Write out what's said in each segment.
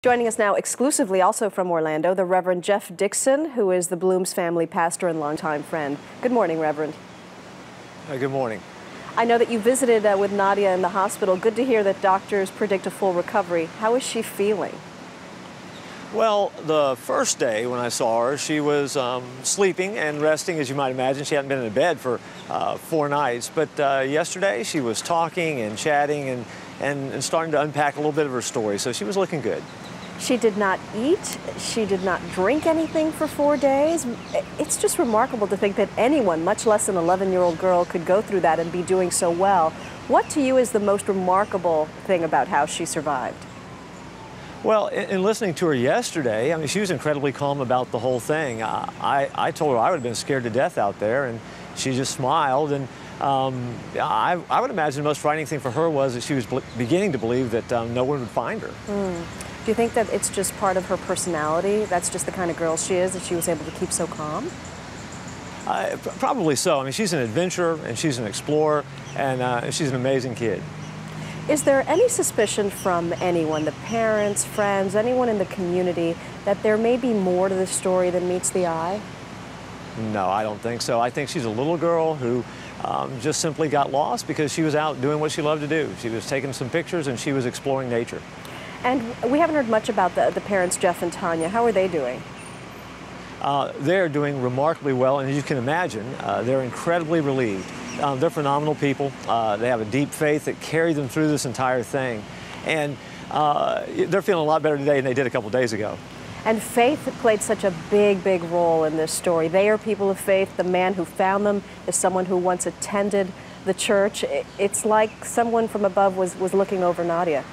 Joining us now exclusively also from Orlando, the Reverend Jeff Dixon, who is the Bloom's family pastor and longtime friend. Good morning, Reverend. Good morning. I know that you visited with Nadia in the hospital. Good to hear that doctors predict a full recovery. How is she feeling? Well, the first day when I saw her, she was sleeping and resting, as you might imagine. She hadn't been in bed for 4 nights. But yesterday, she was talking and chatting and starting to unpack a little bit of her story. So she was looking good. She did not eat. She did not drink anything for 4 days. It's just remarkable to think that anyone, much less an 11-year-old girl, could go through that and be doing so well. What to you is the most remarkable thing about how she survived? Well, in listening to her yesterday, I mean, she was incredibly calm about the whole thing. I told her I would have been scared to death out there, and she just smiled. And I would imagine the most frightening thing for her was that she was beginning to believe that no one would find her. Do you think that it's just part of her personality? That's just the kind of girl she is, that she was able to keep so calm? Probably so. I mean, she's an adventurer, and she's an explorer, and she's an amazing kid. Is there any suspicion from anyone, the parents, friends, anyone in the community, that there may be more to this story than meets the eye? No, I don't think so. I think she's a little girl who just simply got lost because she was out doing what she loved to do. She was taking some pictures and she was exploring nature. And we haven't heard much about the parents, Jeff and Tanya. How are they doing? They're doing remarkably well, and as you can imagine, they're incredibly relieved. They're phenomenal people. They have a deep faith that carried them through this entire thing. And they're feeling a lot better today than they did a couple days ago. And faith played such a big role in this story. They are people of faith. The man who found them is someone who once attended the church. It's like someone from above was looking over Nadia.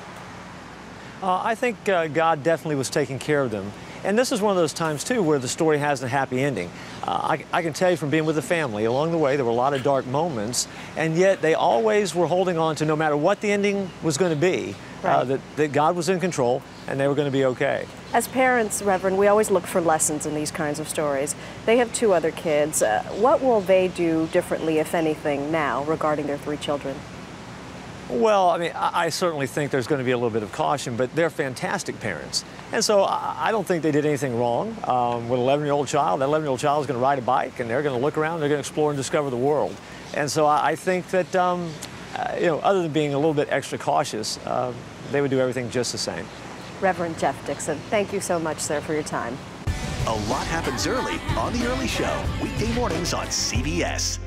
I think God definitely was taking care of them. And this is one of those times, too, where the story has a happy ending. I can tell you from being with the family, along the way, there were a lot of dark moments, and yet they always were holding on to, no matter what the ending was going to be, right, that God was in control and they were going to be okay. As parents, Reverend, we always look for lessons in these kinds of stories. They have 2 other kids. What will they do differently, if anything, now regarding their 3 children? Well, I mean, I certainly think there's going to be a little bit of caution, but they're fantastic parents. And so I don't think they did anything wrong. With an 11-year-old child, that 11-year-old child is going to ride a bike, and they're going to look around, they're going to explore and discover the world. And so I think that, you know, other than being a little bit extra cautious, they would do everything just the same. Reverend Jeff Dixon, thank you so much, sir, for your time. A lot happens early on The Early Show, weekday mornings on CBS.